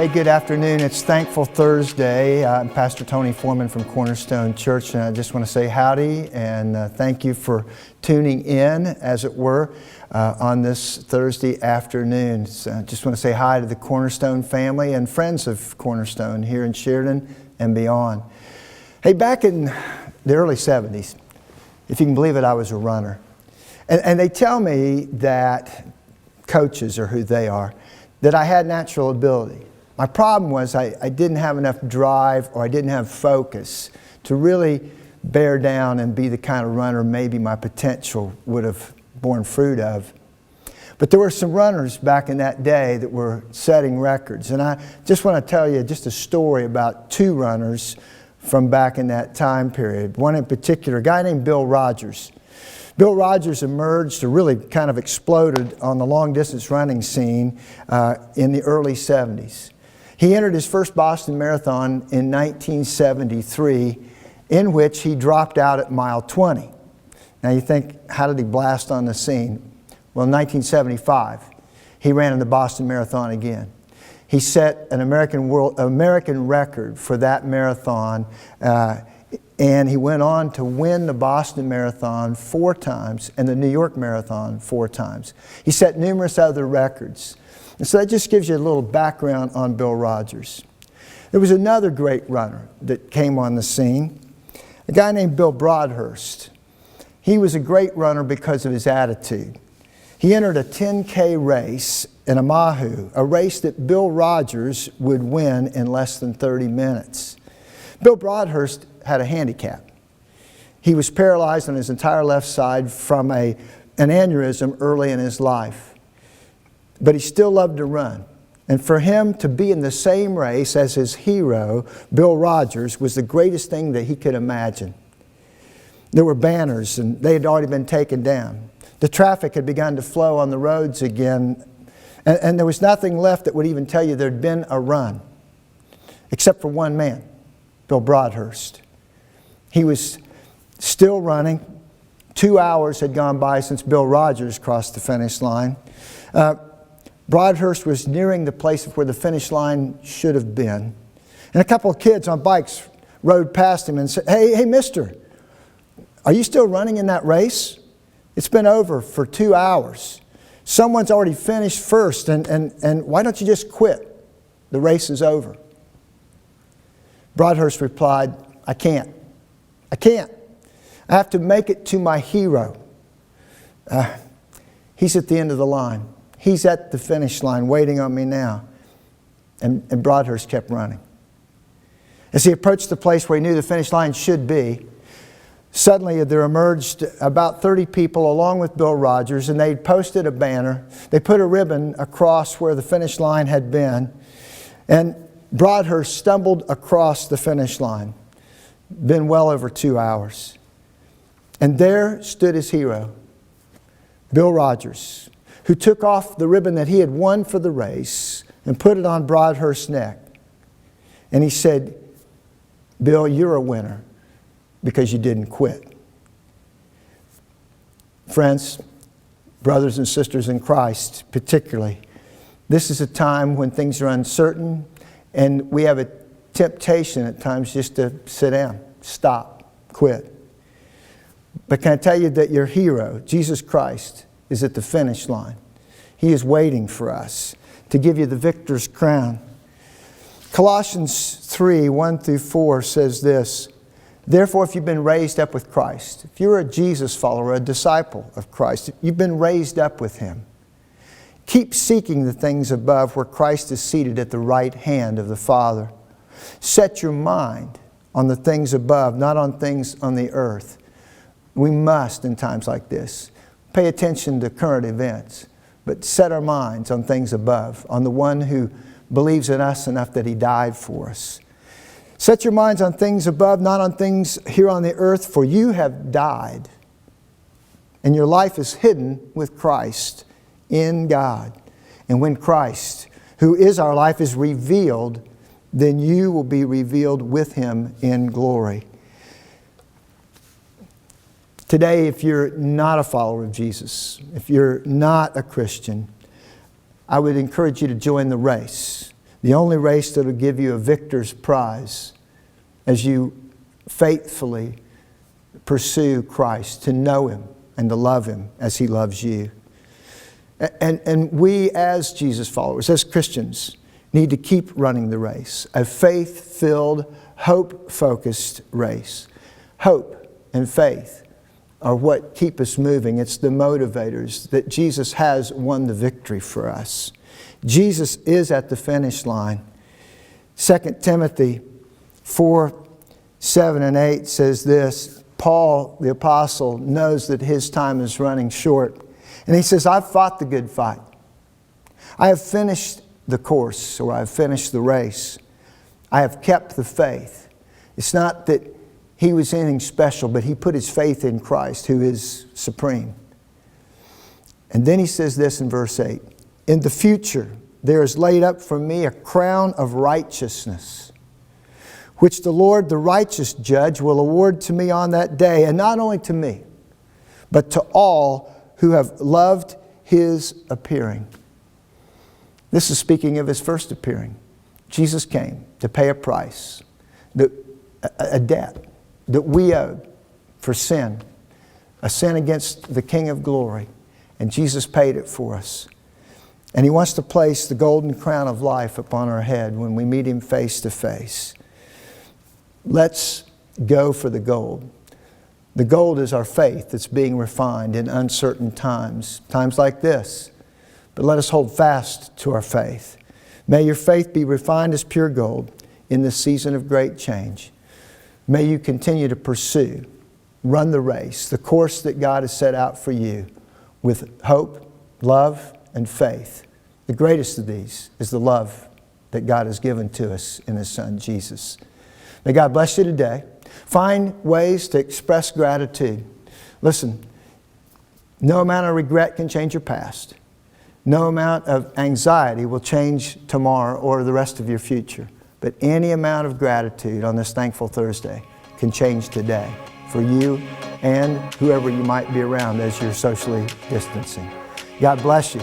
Hey, good afternoon. It's Thankful Thursday. I'm Pastor Tony Foreman from Cornerstone Church, and I just want to say howdy and thank you for tuning in, as it were, on this Thursday afternoon. So I just want to say hi to the Cornerstone family and friends of Cornerstone here in Sheridan and beyond. Hey, back in the early 70s, if you can believe it, I was a runner. And they tell me that coaches are who they are, that I had natural ability. My problem was I didn't have enough drive, or I didn't have focus to really bear down and be the kind of runner maybe my potential would have borne fruit of. But there were some runners back in that day that were setting records. And I just want to tell you just a story about two runners from back in that time period. One in particular, a guy named Bill Rodgers. Bill Rodgers emerged, or really kind of exploded on the long-distance running scene in the early 70s. He entered his first Boston Marathon in 1973, in which he dropped out at mile 20. Now you think, how did he blast on the scene? Well, in 1975, he ran in the Boston Marathon again. He set an American record for that marathon, and he went on to win the Boston Marathon 4 times and the New York Marathon 4 times. He set numerous other records. And so that just gives you a little background on Bill Rodgers. There was another great runner that came on the scene, a guy named Bill Broadhurst. He was a great runner because of his attitude. He entered a 10K race in Omaha, a race that Bill Rodgers would win in less than 30 minutes. Bill Broadhurst had a handicap. He was paralyzed on his entire left side from an aneurysm early in his life. But he still loved to run. And for him to be in the same race as his hero, Bill Rodgers, was the greatest thing that he could imagine. There were banners, and they had already been taken down. The traffic had begun to flow on the roads again, and there was nothing left that would even tell you there'd been a run, except for one man, Bill Broadhurst. He was still running. 2 hours had gone by since Bill Rodgers crossed the finish line. Broadhurst was nearing the place where the finish line should have been. And a couple of kids on bikes rode past him and said, Hey, mister, are you still running in that race? It's been over for 2 hours. Someone's already finished first, and why don't you just quit? The race is over. Broadhurst replied, I can't. I have to make it to my hero. He's at the end of the line. He's at the finish line waiting on me now. And Broadhurst kept running. As he approached the place where he knew the finish line should be, suddenly there emerged about 30 people along with Bill Rodgers, and they'd posted a banner. They put a ribbon across where the finish line had been, and Broadhurst stumbled across the finish line. Been well over 2 hours. And there stood his hero, Bill Rodgers, who took off the ribbon that he had won for the race and put it on Broadhurst's neck. And he said, Bill, you're a winner because you didn't quit. Friends, brothers and sisters in Christ particularly, this is a time when things are uncertain, and we have a temptation at times just to sit down, stop, quit. But can I tell you that your hero, Jesus Christ, is at the finish line. He is waiting for us to give you the victor's crown. Colossians 3, 1 through 4 says this, Therefore, if you've been raised up with Christ, if you're a Jesus follower, a disciple of Christ, you've been raised up with Him. Keep seeking the things above where Christ is seated at the right hand of the Father. Set your mind on the things above, not on things on the earth. We must, in times like this, pay attention to current events, but set our minds on things above, on the one who believes in us enough that He died for us. Set your minds on things above, not on things here on the earth, for you have died, and your life is hidden with Christ in God. And when Christ, who is our life, is revealed, then you will be revealed with Him in glory. Today, if you're not a follower of Jesus, if you're not a Christian, I would encourage you to join the race. The only race that will give you a victor's prize as you faithfully pursue Christ, to know Him and to love Him as He loves you. And we as Jesus followers, as Christians, need to keep running the race, a faith-filled, hope-focused race. Hope and faith are what keep us moving. It's the motivators that Jesus has won the victory for us. Jesus is at the finish line. 2 Timothy 4:7-8 says this. Paul, the apostle, knows that his time is running short. And he says, I've fought the good fight. I have finished the course, or I have finished the race. I have kept the faith. It's not that he was anything special, but he put his faith in Christ, who is supreme. And then he says this in verse 8. In the future, there is laid up for me a crown of righteousness, which the Lord, the righteous judge, will award to me on that day, and not only to me, but to all who have loved His appearing. This is speaking of His first appearing. Jesus came to pay a price, a debt that we owed for sin, a sin against the King of glory. And Jesus paid it for us. And He wants to place the golden crown of life upon our head when we meet Him face to face. Let's go for the gold. The gold is our faith that's being refined in uncertain times, times like this. But let us hold fast to our faith. May your faith be refined as pure gold in this season of great change. May you continue to pursue, run the race, the course that God has set out for you with hope, love, and faith. The greatest of these is the love that God has given to us in His Son, Jesus. May God bless you today. Find ways to express gratitude. Listen, no amount of regret can change your past. No amount of anxiety will change tomorrow or the rest of your future. But any amount of gratitude on this Thankful Thursday can change today for you and whoever you might be around as you're socially distancing. God bless you.